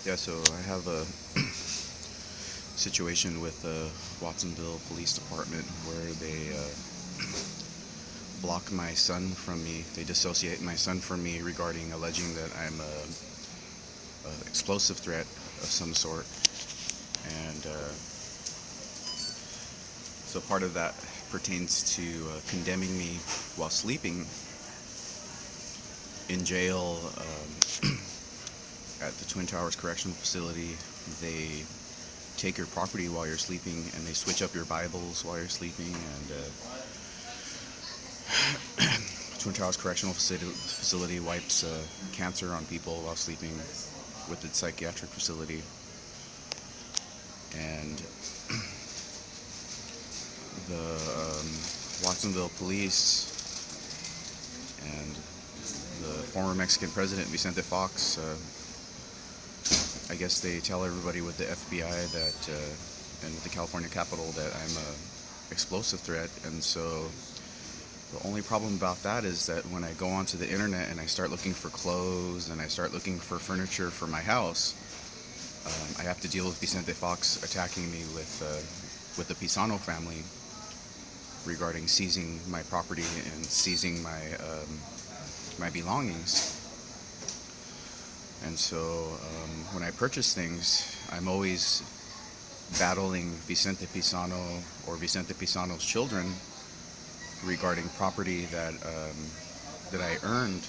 Yeah, so I have a situation with the Watsonville Police Department where they block my son from me. They dissociate my son from me regarding alleging that I'm a explosive threat of some sort. And so part of that pertains to condemning me while sleeping in jail at the Twin Towers Correctional Facility. They take your property while you're sleeping, and they switch up your Bibles while you're sleeping. And Twin Towers Correctional Facility wipes cancer on people while sleeping with its psychiatric facility. And the Watsonville police and the former Mexican president Vicente Fox, I guess they tell everybody with the FBI that and with the California Capitol that I'm a explosive threat. And so the only problem about that is that when I go onto the internet and I start looking for clothes and I start looking for furniture for my house, I have to deal with Vicente Fox attacking me with the Pizano family regarding seizing my property and seizing my belongings. And so when I purchase things, I'm always battling Vicente Pizano or Vicente Pizano's children regarding property that I earned,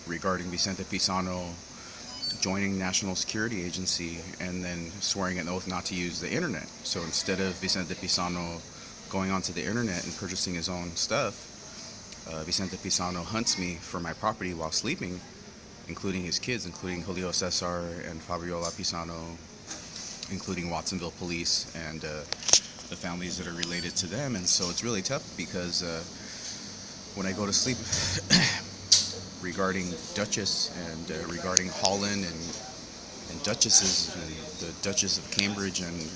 regarding Vicente Pizano joining National Security Agency and then swearing an oath not to use the internet. So instead of Vicente Pizano going onto the internet and purchasing his own stuff, Vicente Pizano hunts me for my property while sleeping, including his kids, including Julio Cesar and Fabiola Pizano, including Watsonville Police and the families that are related to them. And so it's really tough because when I go to sleep, regarding Duchess and regarding Holland and Duchesses and the Duchess of Cambridge and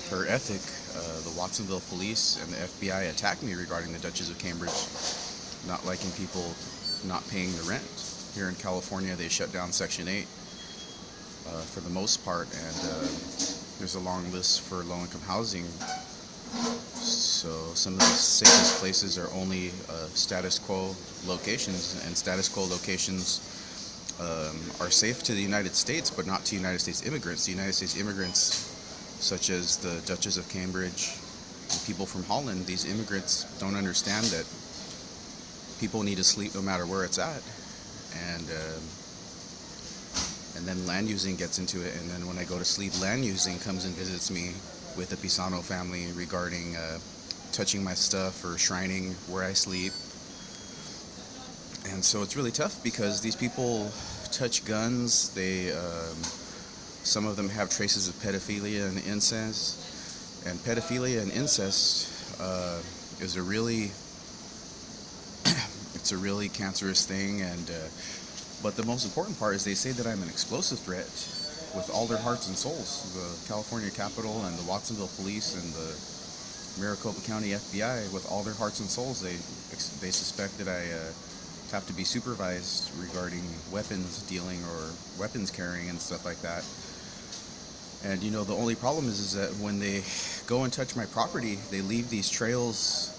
her ethic, the Watsonville Police and the FBI attacked me regarding the Duchess of Cambridge not liking people not paying the rent. Here in California, they shut down Section 8 for the most part, and there's a long list for low-income housing. So some of the safest places are only status quo locations, and status quo locations are safe to the United States, but not to United States immigrants. The United States immigrants, such as the Duchess of Cambridge and people from Holland, these immigrants don't understand that people need to sleep no matter where it's at. And then land using gets into it, and then when I go to sleep, land using comes and visits me with the Pizano family regarding touching my stuff or shrining where I sleep. And so it's really tough because these people touch guns. They some of them have traces of pedophilia and incest. And pedophilia and incest is a really it's a really cancerous thing. And but the most important part is they say that I'm an explosive threat with all their hearts and souls. The California Capitol and the Watsonville Police and the Maricopa County FBI, with all their hearts and souls, they suspect that I have to be supervised regarding weapons dealing or weapons carrying and stuff like that. And you know, the only problem is that when they go and touch my property, they leave these trails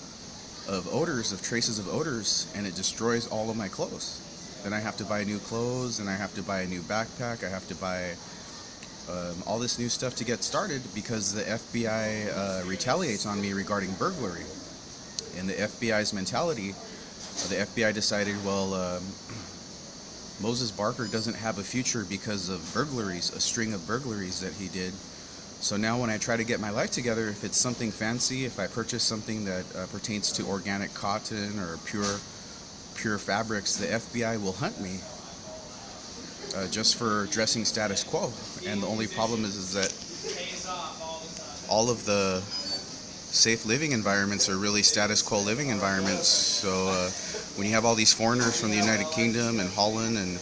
of odors, of traces of odors, and it destroys all of my clothes. Then I have to buy new clothes, and I have to buy a new backpack, I have to buy all this new stuff to get started because the FBI retaliates on me regarding burglary. In the FBI's mentality, the FBI decided, well, Moses Barker doesn't have a future because of burglaries, a string of burglaries that he did. So now when I try to get my life together, if it's something fancy, if I purchase something that pertains to organic cotton or pure fabrics, the FBI will hunt me just for dressing status quo. And the only problem is that all of the safe living environments are really status quo living environments. So when you have all these foreigners from the United Kingdom and Holland, and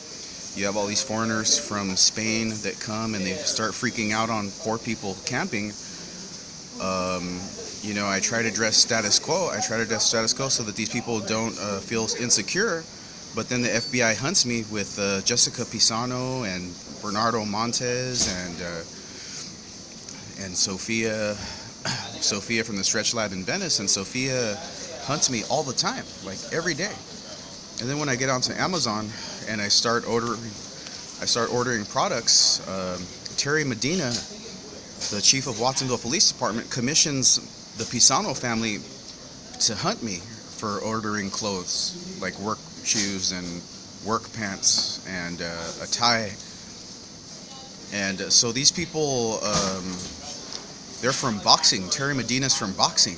you have all these foreigners from Spain that come and they start freaking out on poor people camping, you know, I try to dress status quo. I try to dress status quo so that these people don't feel insecure But then the FBI hunts me with Jessica Pisano and Bernardo Montes and Sophia from the Stretch Lab in Venice, and Sophia hunts me all the time, like every day. And then when I get onto Amazon and I start ordering products, Terry Medina, the chief of Watsonville Police Department, commissions the Pizano family to hunt me for ordering clothes, like work shoes and work pants and a tie. And so these people, they're from boxing. Terry Medina's from boxing.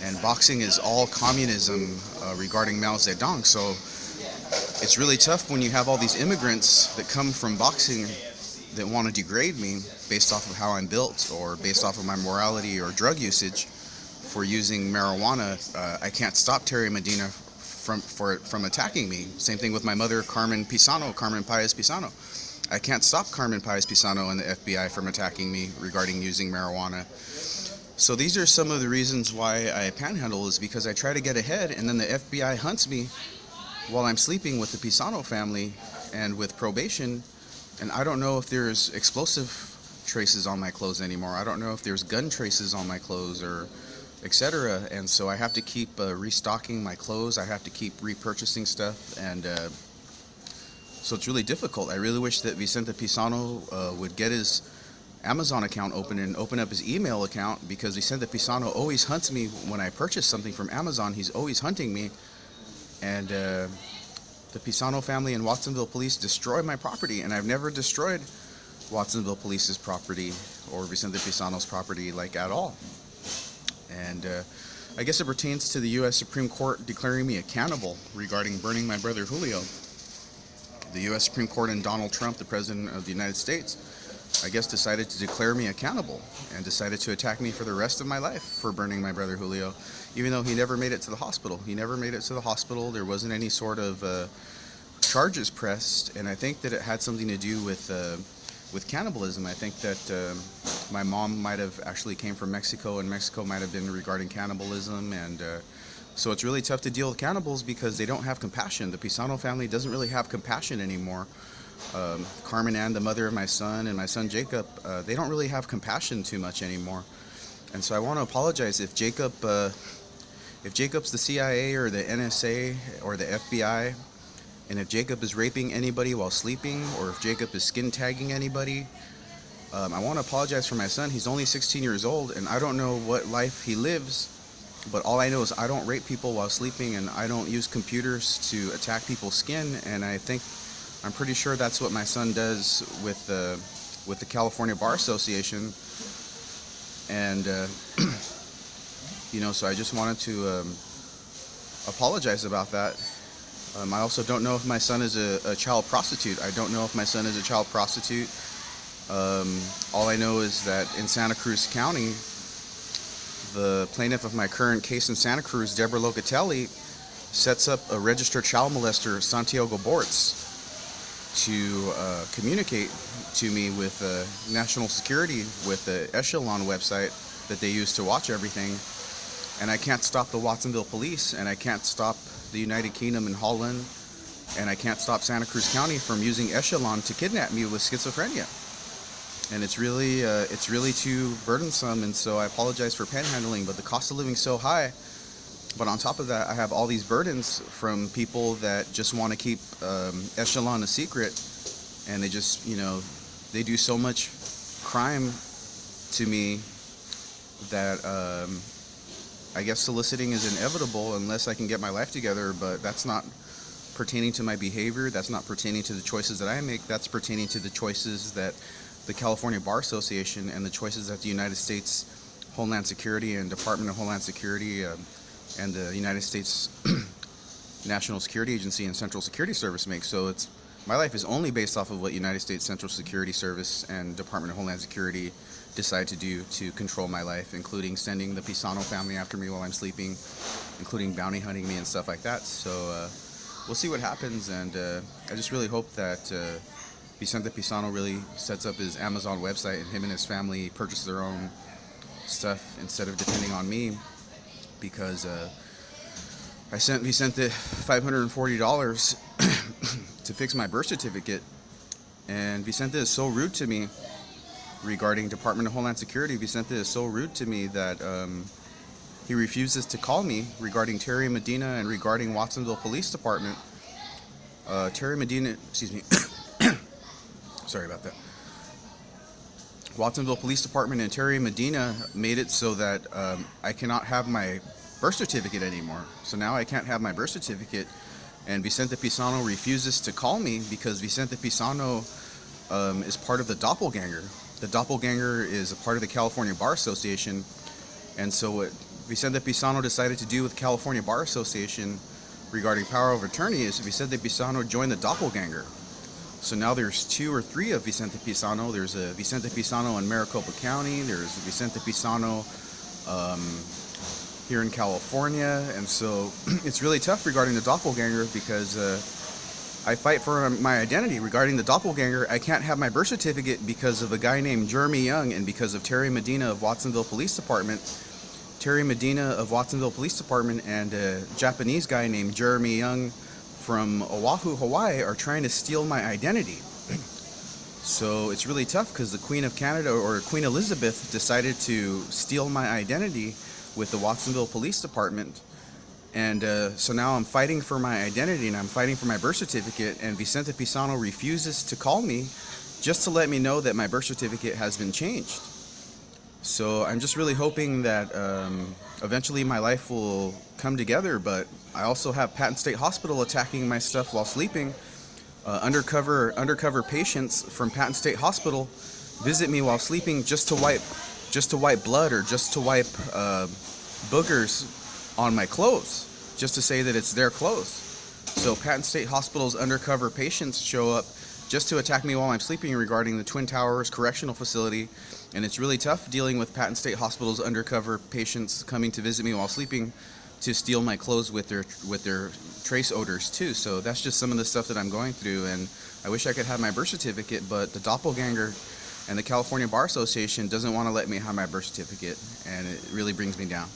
And boxing is all communism regarding Mao Zedong. So it's really tough when you have all these immigrants that come from boxing that want to degrade me based off of how I'm built or based off of my morality or drug usage for using marijuana. I can't stop Terry Medina from attacking me. Same thing with my mother, Carmen Paez Pisano. I can't stop Carmen Paez Pisano and the FBI from attacking me regarding using marijuana. So these are some of the reasons why I panhandle, is because I try to get ahead, and then the FBI hunts me while I'm sleeping with the Pizano family and with probation, and I don't know if there's explosive traces on my clothes anymore. I don't know if there's gun traces on my clothes or etc. And so I have to keep restocking my clothes. I have to keep repurchasing stuff, and so it's really difficult. I really wish that Vicente Pisano would get his Amazon account open and open up his email account, because Vicente Pisano always hunts me when I purchase something from Amazon. He's always hunting me, and the Pizano family and Watsonville Police destroy my property, and I've never destroyed Watsonville Police's property or Vicente Pisano's property, like, at all. And I guess it pertains to the U.S. Supreme Court declaring me a cannibal regarding burning my brother Julio. The U.S. Supreme Court and Donald Trump, the President of the United States, I guess decided to declare me a cannibal and decided to attack me for the rest of my life for burning my brother Julio, even though he never made it to the hospital. He never made it to the hospital. There wasn't any sort of charges pressed, and I think that it had something to do with cannibalism. I think that my mom might have actually came from Mexico, and Mexico might have been regarding cannibalism, and so it's really tough to deal with cannibals because they don't have compassion. The Pizano family doesn't really have compassion anymore. Carmen Ann, the mother of my son, and my son Jacob, they don't really have compassion too much anymore. And so I want to apologize if Jacob's the CIA or the NSA or the FBI, and if Jacob is raping anybody while sleeping, or if Jacob is skin tagging anybody. I want to apologize for my son. He's only 16 years old, and I don't know what life he lives, but all I know is I don't rape people while sleeping, and I don't use computers to attack people's skin, and I'm pretty sure that's what my son does with the California Bar Association. And so I just wanted to apologize about that. I also don't know if my son is a child prostitute. I don't know if my son is a child prostitute. All I know is that in Santa Cruz County, the plaintiff of my current case in Santa Cruz, Deborah Locatelli, sets up a registered child molester, Santiago Bortz, to communicate to me with national security, with the Echelon website that they use to watch everything. And I can't stop the Watsonville Police, and I can't stop the United Kingdom and Holland, and I can't stop Santa Cruz County from using Echelon to kidnap me with schizophrenia. And it's really too burdensome, and so I apologize for panhandling, but the cost of living is so high. But on top of that, I have all these burdens from people that just want to keep Echelon a secret, and they just, they do so much crime to me that I guess soliciting is inevitable unless I can get my life together, but that's not pertaining to my behavior. That's not pertaining to the choices that I make. That's pertaining to the choices that the California Bar Association and the choices that the United States Homeland Security and Department of Homeland Security and the United States National Security Agency and Central Security Service make. So my life is only based off of what United States Central Security Service and Department of Homeland Security decide to do to control my life, including sending the Pizano family after me while I'm sleeping, including bounty hunting me and stuff like that. So we'll see what happens, and I just really hope that Vicente Pizano really sets up his Amazon website and him and his family purchase their own stuff instead of depending on me, because I sent Vicente $540 to fix my birth certificate, and Vicente is so rude to me regarding Department of Homeland Security. Vicente is so rude to me that he refuses to call me regarding Terry Medina and regarding Watsonville Police Department. Terry Medina, excuse me, sorry about that. Watsonville Police Department and Terry Medina made it so that I cannot have my birth certificate anymore. So now I can't have my birth certificate, and Vicente Pizano refuses to call me because Vicente Pizano is part of the Doppelganger. The Doppelganger is a part of the California Bar Association, and so what Vicente Pizano decided to do with California Bar Association regarding power of attorney is Vicente Pizano joined the Doppelganger. So now there's 2 or 3 of Vicente Pizano. There's a Vicente Pizano in Maricopa County. There's Vicente Pizano here in California. And so it's really tough regarding the Doppelganger because I fight for my identity. Regarding the Doppelganger, I can't have my birth certificate because of a guy named Jeremy Young and because of Terry Medina of Watsonville Police Department. Terry Medina of Watsonville Police Department and a Japanese guy named Jeremy Young from Oahu, Hawaii are trying to steal my identity. So it's really tough because the Queen of Canada, or Queen Elizabeth, decided to steal my identity with the Watsonville Police Department. And so now I'm fighting for my identity and I'm fighting for my birth certificate, and Vicente Pizano refuses to call me just to let me know that my birth certificate has been changed. So I'm just really hoping that eventually my life will come together, but I also have Patton State Hospital attacking my stuff while sleeping. Undercover patients from Patton State Hospital visit me while sleeping just to wipe blood or just to wipe boogers on my clothes, just to say that it's their clothes. So Patton State Hospital's undercover patients show up just to attack me while I'm sleeping regarding the Twin Towers Correctional Facility. And it's really tough dealing with Patton State Hospital's undercover patients coming to visit me while sleeping to steal my clothes with their trace odors too. So that's just some of the stuff that I'm going through, and I wish I could have my birth certificate, but the Doppelganger and the California Bar Association doesn't want to let me have my birth certificate, and it really brings me down.